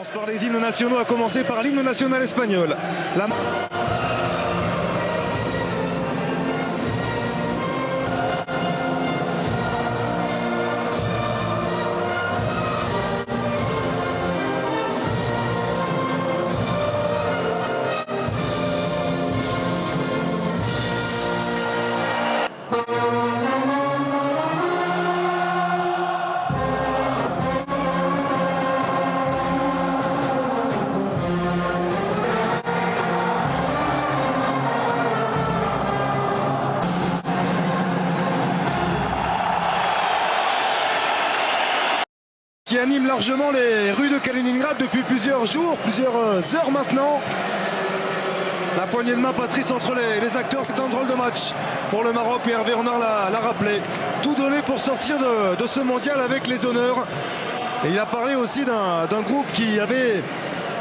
commence par les hymnes nationaux, à commencer par l'hymne national espagnol. Qui anime largement les rues de Kaliningrad depuis plusieurs jours, plusieurs heures maintenant. La poignée de main, Patrice, entre les acteurs, c'est un drôle de match pour le Maroc, mais Hervé Renard l'a rappelé. Tout donné pour sortir de ce mondial avec les honneurs. Et il a parlé aussi d'un groupe qui avait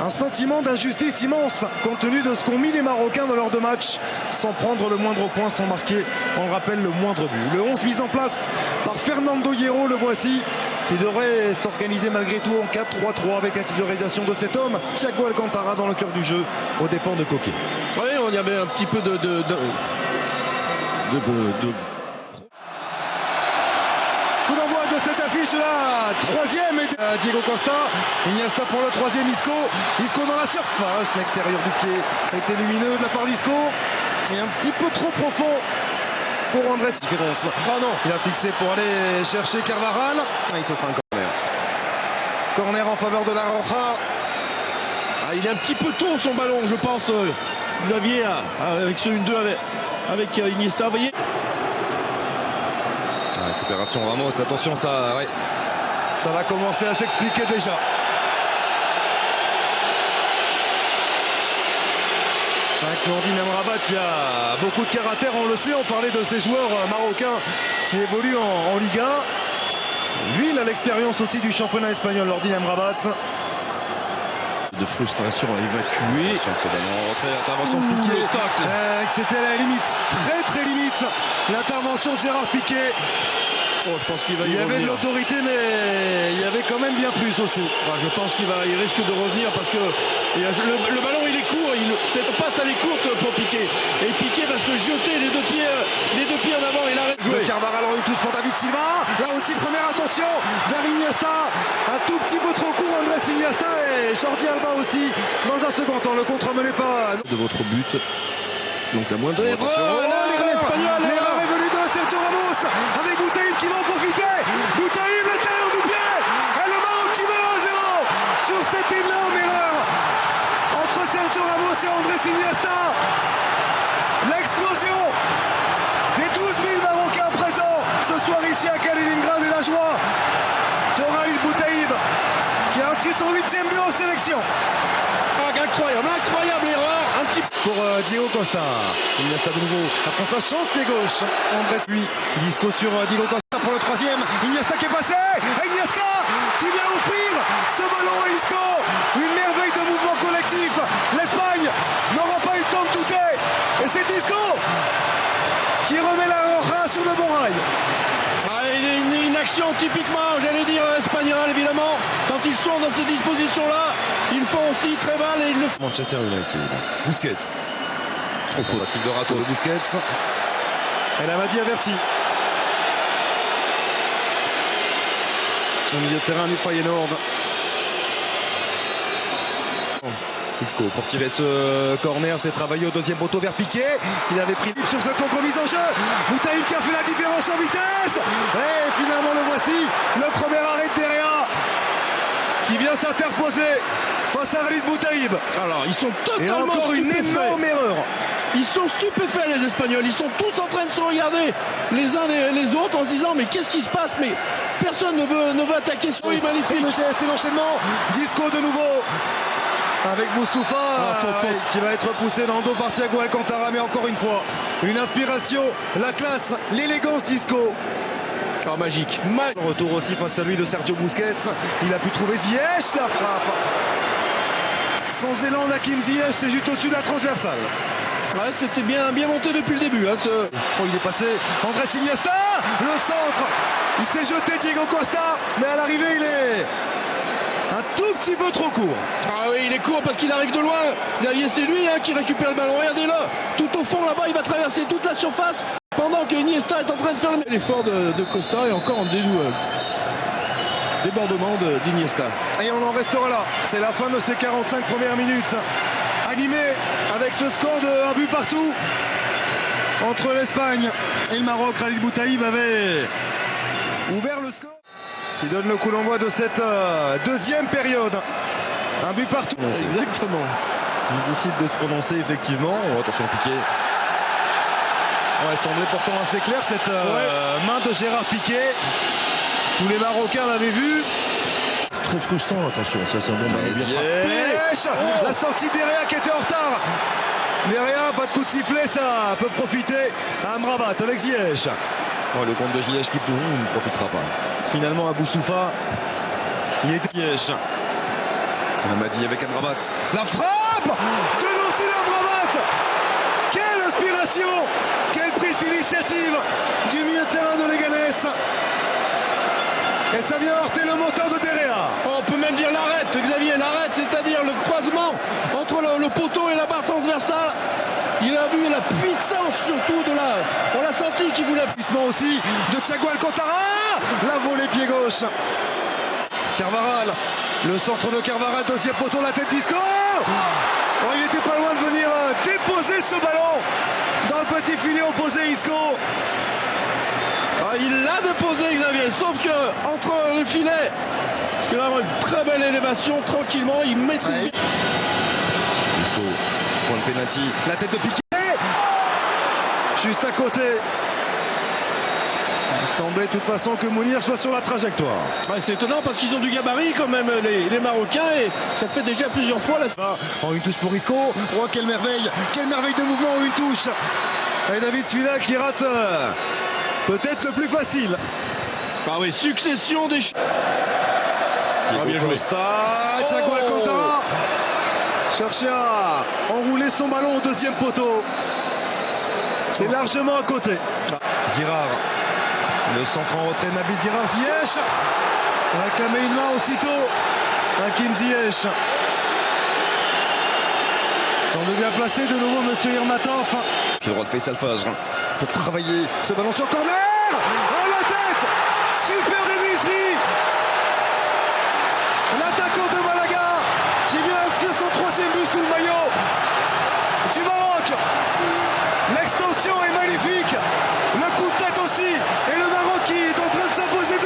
un sentiment d'injustice immense compte tenu de ce qu'ont mis les Marocains dans leurs deux matchs, sans prendre le moindre point, sans marquer, on le rappelle, le moindre but. Le 11 mis en place par Fernando Hierro, le voici, qui devrait s'organiser malgré tout en 4-3-3 avec la titularisation de cet homme, Thiago Alcantara, dans le cœur du jeu, aux dépens de Coquet. Oui, on y avait un petit peu de Coup d'envoi de cette affiche, la troisième, et Diego Costa, Iniesta pour le troisième, Isco dans la surface, l'extérieur du pied a été lumineux de la part d'Isco, et un petit peu trop profond pour Andrés. Différence. Ah non. Il a fixé pour aller chercher Carvajal, il se sera un corner. Corner en faveur de la Roja. Ah, il est un petit peu tôt son ballon, je pense, Xavier, avec ce 1-2 avec Iniesta, vous voyez. Récupération Ramos, attention, ça va commencer à s'expliquer déjà. Avec Nourdine Amrabat qui a beaucoup de caractère, on le sait, on parlait de ces joueurs marocains qui évoluent en Ligue 1. Lui, il a l'expérience aussi du championnat espagnol, Nourdine Amrabat. De frustration à évacuer. Intervention de Piqué. C'était à la limite, très limite, l'intervention de Gérard Piqué. Oh, je pense qu'il va y avait revenir. de l'autorité, mais il y avait quand même bien plus aussi. Enfin, je pense qu'il risque de revenir parce que le ballon il est court, cette passe elle est courte pour Piqué. Et Piqué va se jeter les deux pieds en avant, il arrête de jouer. Le Carvajal en une touche pour David Silva. Là aussi, première attention vers Iniesta. Un tout petit peu trop court, Andrés Iniesta, et Jordi Alba aussi. Dans un second temps, le contre mené pas. De votre but. Donc la moindre erreur. L'erreur est venue de Sergio Ramos avec Boutaïb qui va en profiter. Boutaïb, l'intérieur du pied. Et le Maroc qui met 1-0 sur cette énorme erreur entre Sergio Ramos et Andrés Iniesta. L'explosion des 12 000 Marocains présents ce soir ici à Kaliningrad, et la joie de Khalid Boutaïb qui a inscrit son 8e but en sélection. Incroyable erreur. Un petit pour Diego Costa. Iniesta de nouveau, à prendre sa chance, pied gauche. Andrés lui, Isco sur Diego Costa pour le troisième. Iniesta qui est passé, et Iniesta qui vient offrir ce ballon à Isco. Une merveille de mouvement collectif. L'Espagne n'aura pas eu le temps de douter. Et c'est Isco qui remet la Roja sur le bon rail. une action typiquement, j'allais dire, espagnole, évidemment. Quand ils sont dans ces dispositions-là, ils font aussi très mal et ils le font. Manchester United. Busquets. Tentative de râteau de Busquets. Elle a dit averti. Au milieu de terrain du Feyenoord. Isco pour tirer ce corner, c'est travaillé au deuxième poteau vers Piqué. Il avait pris sur cette longue remise en jeu. Boutaïb qui a fait la différence en vitesse. Et finalement le voici, le premier arrêt de Derrea qui vient s'interposer face à Khalid Boutaïb. Alors ils sont totalement et encore une énorme erreur. Ils sont stupéfaits les Espagnols, ils sont tous en train de se regarder les uns les autres en se disant mais qu'est-ce qui se passe, mais personne ne veut attaquer ce magnifique. Le geste et l'enchaînement, Isco de nouveau avec Boussoufa qui va être poussé dans le dos par Thiago Alcantara, mais encore une fois une inspiration, la classe, l'élégance d'Isco. Oh, magique. Retour aussi face à lui de Sergio Busquets, il a pu trouver Ziyech, la frappe sans élan d'Hakim Ziyech, c'est juste au-dessus de la transversale. Ouais, c'était bien monté depuis le début. Hein, il est passé, Andrés Iniesta, le centre, il s'est jeté Diego Costa, mais à l'arrivée il est un tout petit peu trop court. Ah oui, il est court parce qu'il arrive de loin. Xavier, c'est lui qui récupère le ballon. Regardez-le, tout au fond là-bas, il va traverser toute la surface pendant que Iniesta est en train de faire l'effort de Costa et encore en débordement d'Iniesta. Et on en restera là. C'est la fin de ces 45 premières minutes. Animé avec ce score de 1 but partout entre l'Espagne et le Maroc. Khalid Boutaïb avait ouvert le score qui donne le coup d'envoi de cette deuxième période. 1 but partout. Exactement. Difficile de se prononcer effectivement. Oh, attention Piqué. Ouais, semblait pourtant assez clair cette main de Gérard Piqué. Tous les Marocains l'avaient vu. Très frustrant, attention, ça c'est un bon ballon. La sortie d'Herrera qui était en retard. Derrière, pas de coup de sifflet, ça peut profiter à Amrabat avec Ziyech. Oh, le compte de Ziyech qui ne profitera pas. Finalement, Abou Soufa, il est Ziyech. Amadi avec Amrabat. La frappe de l'outil d'Amrabat. Quelle inspiration, quelle prise d'initiative du milieu de terrain de Leganés. Et ça vient heurter le moteur de Derrera. On peut même dire l'arrête, Xavier, l'arrête, c'est-à-dire le croisement entre le poteau et la barre transversale. Il a vu la puissance surtout on l'a senti qu'il voulait. Aussi de Thiago Alcantara. La volée pied gauche. Carvaral, le centre de Carvaral, deuxième poteau, la tête d'Isco. Oh, il était pas loin de venir déposer ce ballon dans le petit filet opposé Isco. Il l'a déposé Xavier, sauf que entre le filet, parce que là une très belle élévation, tranquillement, il maîtrise. Isco pour le penalty, la tête de Piqué, juste à côté. Il semblait de toute façon que Mounir soit sur la trajectoire. Ouais, c'est étonnant parce qu'ils ont du gabarit quand même les Marocains et ça fait déjà plusieurs fois là. Une touche pour Isco. Oh quelle merveille de mouvement, une touche. Et David Suila qui rate peut-être le plus facile. Ah oui, succession des... Thiago Costa, Thiago Alcantara cherchait à enrouler son ballon au deuxième poteau. C'est largement à côté. Dirar, le centre en retrait, Nabil Dirar, Ziyech réclamé une main aussitôt. Hakim Ziyech semble bien placé de nouveau monsieur Irmatov. Qui droit de Faisal Fajr pour travailler ce ballon sur corner. Oh la tête, super Enisri, l'attaquant de Malaga qui vient inscrire son troisième but sous le maillot du Maroc. L'extension est magnifique, le coup de tête aussi, et le Maroc qui est en train de s'imposer 2-1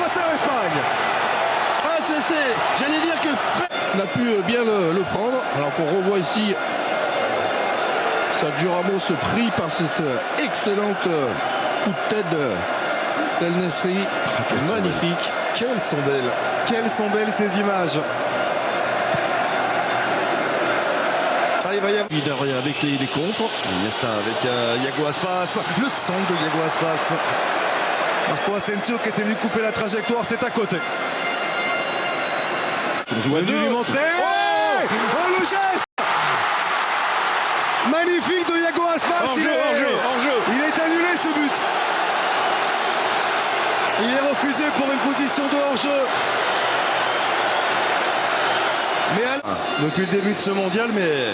face à l'Espagne. J'allais dire que on a pu bien le prendre, alors qu'on revoit ici Sergio Ramos pris par cette excellente coup de tête d'El Nesri. Magnifique. Quelles sont belles ces images. Il va y avoir avec les contres. Iniesta avec Iago Aspas. Le centre de Iago Aspas. Marco Asensio qui était venu couper la trajectoire, c'est à côté. Venu lui montrer. Oh le geste magnifique de Iago Aspas. Hors-jeu. Il est annulé ce but. Il est refusé pour une position de hors-jeu. Mais depuis le début de ce mondial, mais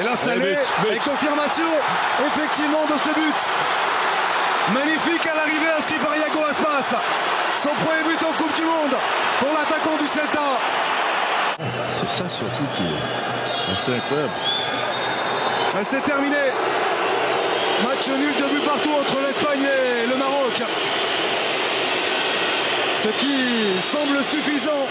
là ça l'est. Et confirmation effectivement de ce but. Magnifique à l'arrivée, inscrit par Iago Aspas. Son premier but en Coupe du Monde pour l'attaquant du Celta. C'est ça surtout qui est assez incroyable. C'est terminé. Match nul, 2 buts partout entre l'Espagne et le Maroc. Ce qui semble suffisant